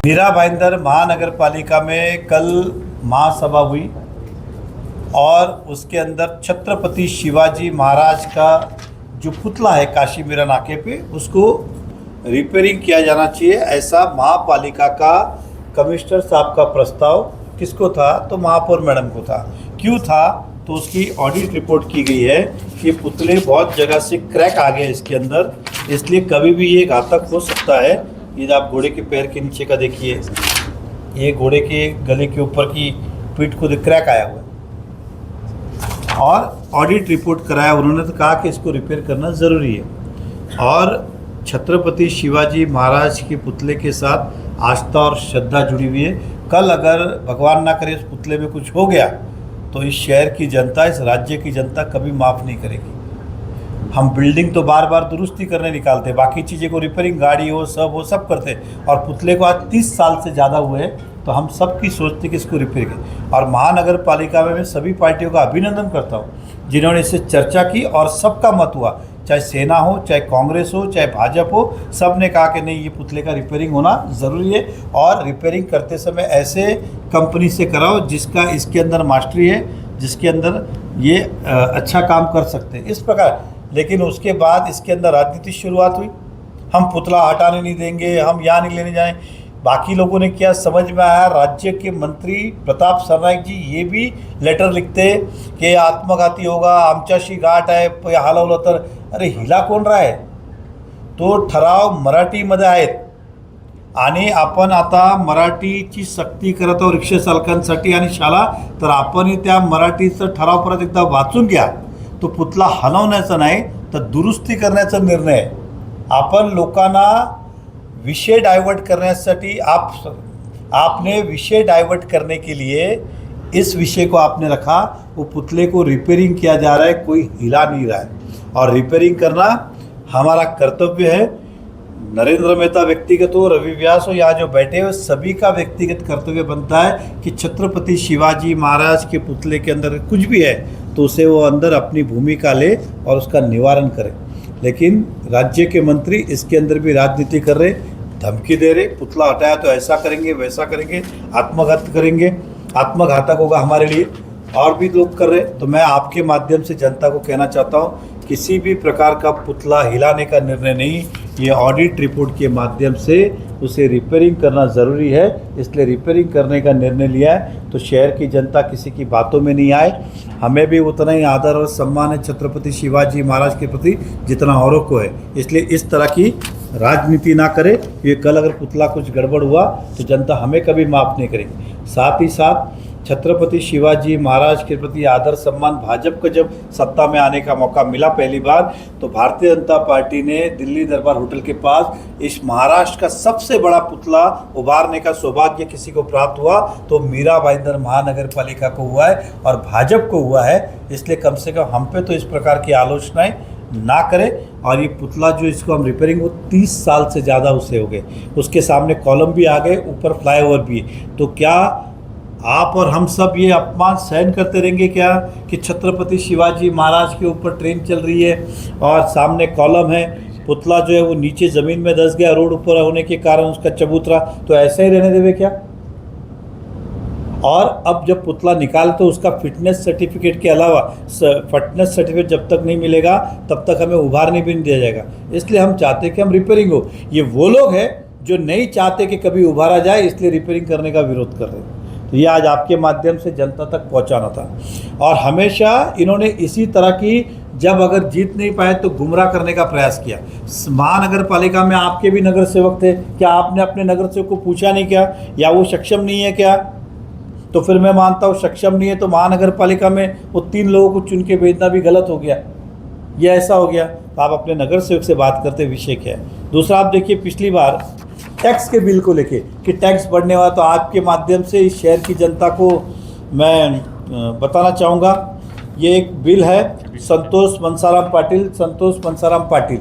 मीरा भाईंदर महानगर पालिका में कल महासभा हुई और उसके अंदर छत्रपति शिवाजी महाराज का जो पुतला है काशी मीरा नाके पे उसको रिपेयरिंग किया जाना चाहिए, ऐसा महापालिका का कमिश्नर साहब का प्रस्ताव किसको था? तो महापौर मैडम को था। क्यों था? तो उसकी ऑडिट रिपोर्ट की गई है कि पुतले बहुत जगह से क्रैक आ गए इसके अंदर, इसलिए कभी भी ये घातक हो सकता है। ये आप घोड़े के पैर के नीचे का देखिए, ये घोड़े के गले के ऊपर की पीठ को क्रैक आया हुआ है और ऑडिट रिपोर्ट कराया उन्होंने, तो कहा कि इसको रिपेयर करना ज़रूरी है। और छत्रपति शिवाजी महाराज के पुतले के साथ आस्था और श्रद्धा जुड़ी हुई है। कल अगर भगवान ना करे इस पुतले में कुछ हो गया तो इस शहर की जनता, इस राज्य की जनता कभी माफ़ नहीं करेगी। हम बिल्डिंग तो बार बार दुरुस्ती करने निकालते, बाकी चीज़ें को रिपेयरिंग, गाड़ी हो सब करते, और पुतले को आज 30 साल से ज़्यादा हुए, तो हम सब की सोचते कि इसको रिपेयर करें। और महानगर पालिका में मैं सभी पार्टियों का अभिनंदन करता हूँ जिन्होंने इससे चर्चा की और सबका मत हुआ, चाहे सेना हो, चाहे कांग्रेस हो, चाहे भाजपा हो, सब ने कहा कि नहीं, ये पुतले का रिपेयरिंग होना ज़रूरी है। और रिपेयरिंग करते समय ऐसे कंपनी से कराओ जिसका इसके अंदर मास्टरी है, जिसके अंदर ये अच्छा काम कर सकते हैं, इस प्रकार। लेकिन उसके बाद इसके अंदर राजनीति शुरुआत हुई, हम पुतला हटाने नहीं देंगे, हम यहाँ नहीं लेने जाएं। बाकी लोगों ने क्या समझ में आया, राज्य के मंत्री प्रताप सरनाईक जी ये भी लेटर लिखते कि आत्मघाती होगा, आमच्याशी गाठ आहे, हलवलं तर, अरे हिला कोण रहा आहे? तो ठराव मराठीमध्ये आहेत आणि आपण आता मराठीची सक्ती करत आहोत रिक्षा चालकांसाठी आणि शाळा, तर आपणही त्या मराठीचं ठराव परत एकदा वाचून घ्या। तो पुतला हलवण्याचा नाही तर दुरुस्ती करण्याचा निर्णय आहे। आपण लोकांना विषय डाइवर्ट करण्यासाठी आपने विषय डाइवर्ट करने के लिए इस विषय को आपने रखा। वो पुतले को रिपेयरिंग किया जा रहा है, कोई हिला नहीं रहा है, और रिपेयरिंग करना हमारा कर्तव्य है। नरेंद्र मेहता व्यक्तिगत हो, रवि व्यास हो, यहाँ जो बैठे हो, सभी का व्यक्तिगत कर्तव्य बनता है कि छत्रपति शिवाजी महाराज के पुतले के अंदर कुछ भी है तो उसे वो अंदर अपनी भूमिका ले और उसका निवारण करे। लेकिन राज्य के मंत्री इसके अंदर भी राजनीति कर रहे, धमकी दे रहे, पुतला हटाया तो ऐसा करेंगे, वैसा करेंगे, आत्मघात करेंगे, आत्मघातक होगा हमारे लिए, और भी लोग कर रहे। तो मैं आपके माध्यम से जनता को कहना चाहता हूँ, किसी भी प्रकार का पुतला हिलाने का निर्णय नहीं, ये ऑडिट रिपोर्ट के माध्यम से उसे रिपेयरिंग करना ज़रूरी है, इसलिए रिपेयरिंग करने का निर्णय लिया है। तो शहर की जनता किसी की बातों में नहीं आए, हमें भी उतना ही आदर और सम्मान है छत्रपति शिवाजी महाराज के प्रति जितना औरों को है, इसलिए इस तरह की राजनीति ना करे। ये कल अगर पुतला कुछ गड़बड़ हुआ तो जनता हमें कभी माफ़ नहीं करेगी। साथ ही साथ छत्रपति शिवाजी महाराज के प्रति आदर सम्मान, भाजपा को जब सत्ता में आने का मौका मिला पहली बार, तो भारतीय जनता पार्टी ने दिल्ली दरबार होटल के पास इस महाराष्ट्र का सबसे बड़ा पुतला उभारने का सौभाग्य किसी को प्राप्त हुआ तो मीरा भाईंदर महानगर पालिका को हुआ है और भाजपा को हुआ है। इसलिए कम से कम हम पे तो इस प्रकार की आलोचनाएं ना करें। और ये पुतला जो इसको हम रिपेयरिंग, वो 30 साल से ज़्यादा उससे हो गए, उसके सामने कॉलम भी आ गए, ऊपर फ्लाईओवर भी। तो क्या आप और हम सब ये अपमान सहन करते रहेंगे क्या कि छत्रपति शिवाजी महाराज के ऊपर ट्रेन चल रही है और सामने कॉलम है, पुतला जो है वो नीचे ज़मीन में धंस गया रोड ऊपर होने के कारण उसका चबूतरा, तो ऐसे ही रहने देवे क्या? और अब जब पुतला निकाल तो उसका फिटनेस सर्टिफिकेट के अलावा फिटनेस सर्टिफिकेट जब तक नहीं मिलेगा तब तक हमें उभारने भी नहीं दिया जाएगा। इसलिए हम चाहते हैं कि हम रिपेयरिंग हो। ये वो लोग हैं जो नहीं चाहते कि कभी उभारा जाए, इसलिए रिपेयरिंग करने का विरोध कर रहे हैं। तो ये आज आपके माध्यम से जनता तक पहुंचाना था। और हमेशा इन्होंने इसी तरह की, जब अगर जीत नहीं पाए तो गुमराह करने का प्रयास किया। महानगर पालिका में आपके भी नगर सेवक थे, क्या आपने अपने नगर सेवक को पूछा नहीं क्या, या वो सक्षम नहीं है क्या? तो फिर मैं मानता हूँ सक्षम नहीं है तो महानगर पालिका में वो 3 लोगों को चुन के भेजना भी गलत हो गया, ये ऐसा हो गया। तो आप अपने नगर सेवक से बात करते, विषय क्या है। दूसरा, आप देखिए पिछली बार टैक्स के बिल को लेके कि टैक्स बढ़ने वाला, तो आपके माध्यम से इस शहर की जनता को मैं बताना चाहूँगा, ये एक बिल है संतोष मनसाराम पाटिल,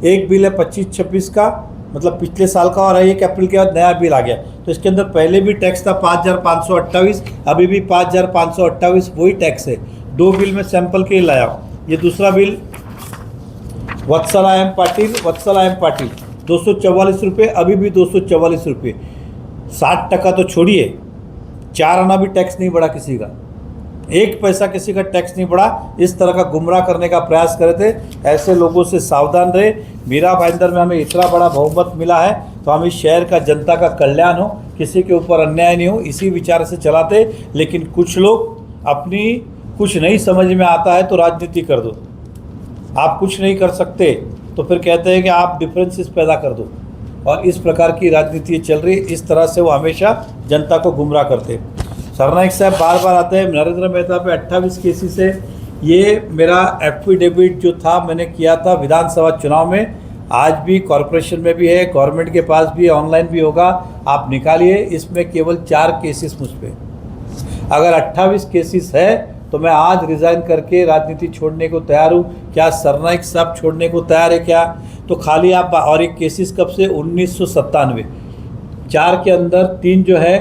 एक बिल है 25-26 का, मतलब पिछले साल का, और 1 अप्रैल के बाद नया बिल आ गया। तो इसके अंदर पहले भी टैक्स था 5528, अभी भी 5528 वही टैक्स है। 2 बिल में सैंपल के लिए लाया हूँ। ये दूसरा बिल वत्सला एम पाटिल 244 रुपये, अभी भी 244 रुपये। 60% तो छोड़िए, 4 आना भी टैक्स नहीं बढ़ा किसी का, 1 पैसा किसी का टैक्स नहीं बढ़ा। इस तरह का गुमराह करने का प्रयास करे थे। ऐसे लोगों से सावधान रहे। मीरा भाईंदर में हमें इतना बड़ा बहुमत मिला है तो हम इस शहर का जनता का कल्याण हो, किसी के ऊपर अन्याय नहीं हो, इसी विचार से चलाते। लेकिन कुछ लोग अपनी कुछ नहीं समझ में आता है तो राजनीति कर दो, आप कुछ नहीं कर सकते तो फिर कहते हैं कि आप डिफरेंसेस पैदा कर दो, और इस प्रकार की राजनीति चल रही। इस तरह से वो हमेशा जनता को गुमराह करते। सरनाइक साहब बार बार आते हैं। नरेंद्र मेहता पे 28 केसेस है। ये मेरा एफिडेविट जो था मैंने किया था विधानसभा चुनाव में, आज भी कॉरपोरेशन में भी है, गवर्नमेंट के पास भी है, ऑनलाइन भी होगा, आप निकालिए। इसमें केवल 4 केसेस मुझ पे। अगर 28 केसेस है तो मैं आज रिज़ाइन करके राजनीति छोड़ने को तैयार हूँ। क्या सरनाइक साहब छोड़ने को तैयार है क्या? तो खाली आप, और एक केसेस कब से, 1997, 4 के अंदर 3 जो है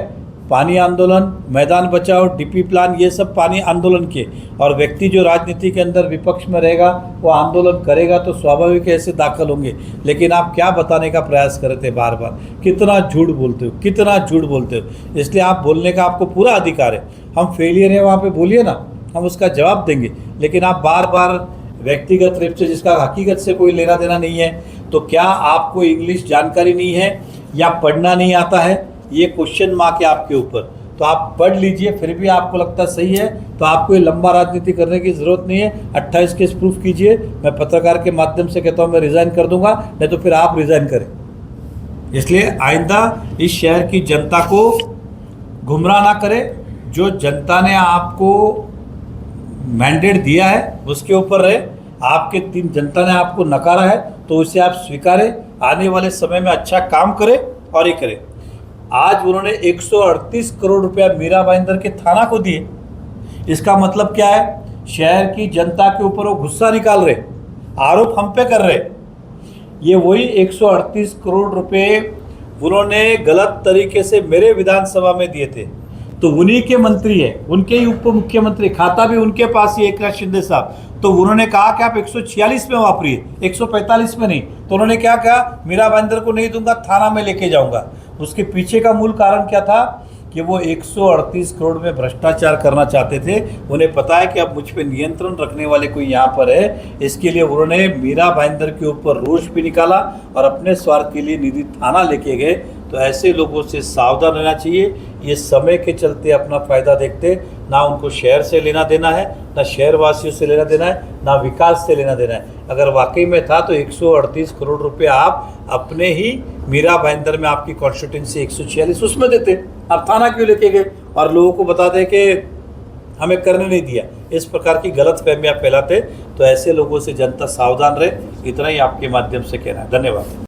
पानी आंदोलन, मैदान बचाओ, डीपी प्लान, ये सब पानी आंदोलन के। और व्यक्ति जो राजनीति के अंदर विपक्ष में रहेगा वो आंदोलन करेगा तो स्वाभाविक ऐसे दाखिल होंगे। लेकिन आप क्या बताने का प्रयास कर रहे थे बार बार, कितना झूठ बोलते हो, कितना झूठ बोलते हो। इसलिए आप बोलने का आपको पूरा अधिकार है। हम फेलियर है वहाँ पे बोलिए ना, हम उसका जवाब देंगे। लेकिन आप बार बार व्यक्तिगत रूप से, जिसका हकीकत से कोई लेना देना नहीं है, तो क्या आपको इंग्लिश जानकारी नहीं है या पढ़ना नहीं आता है, ये क्वेश्चन मार्क है आपके ऊपर। तो आप पढ़ लीजिए, फिर भी आपको लगता सही है तो आपको ये लंबा राजनीति करने की ज़रूरत नहीं है। 28 केस प्रूफ कीजिए। मैं पत्रकार के माध्यम से कहता हूँ मैं रिज़ाइन कर दूंगा, नहीं तो फिर आप रिज़ाइन करें। इसलिए आइंदा इस शहर की जनता को गुमराह ना करें। जो जनता ने आपको मैंडेट दिया है उसके ऊपर रहे। आपके 3 जनता ने आपको नकारा है तो उसे आप स्वीकारें, आने वाले समय में अच्छा काम करें और ये करें। आज उन्होंने 138 करोड़ रुपया मीरा भाईंदर के थाना को दिए। इसका मतलब क्या है? शहर की जनता के ऊपर वो गुस्सा निकाल रहे, आरोप हम पे कर रहे। ये वही 138 करोड़ रुपए उन्होंने गलत तरीके से मेरे विधानसभा में दिए थे। तो उन्हीं के मंत्री है, उनके ही उप मुख्यमंत्री, खाता भी उनके पास ही एकनाथ शिंदे साहब। तो उन्होंने कहा कि आप 146 में वापरिए, 145 में नहीं। तो उन्होंने क्या कहा, मीरा भाईंदर को नहीं दूंगा, थाना में लेके जाऊंगा। उसके पीछे का मूल कारण क्या था कि वो 138 करोड़ में भ्रष्टाचार करना चाहते थे। उन्हें पता है कि अब मुझ पे नियंत्रण रखने वाले कोई यहाँ पर है, इसके लिए उन्होंने मीरा भाईंदर के ऊपर रोष भी निकाला और अपने स्वार्थ के लिए निधि थाना लेके गए। तो ऐसे लोगों से सावधान रहना चाहिए। ये समय के चलते अपना फ़ायदा देखते, ना उनको शहर से लेना देना है, ना शहरवासियों से लेना देना है, ना विकास से लेना देना है। अगर वाकई में था तो 138 करोड़ रुपए आप अपने ही मीरा भाईंदर में, आपकी कॉन्स्टिट्यूंसी 146, उसमें देते। आप थाना क्यों लेके गए और लोगों को बता दें कि हमें करने नहीं दिया? इस प्रकार की गलत फहमियाँ फैलाते। तो ऐसे लोगों से जनता सावधान रहे। इतना ही आपके माध्यम से कहना है। धन्यवाद।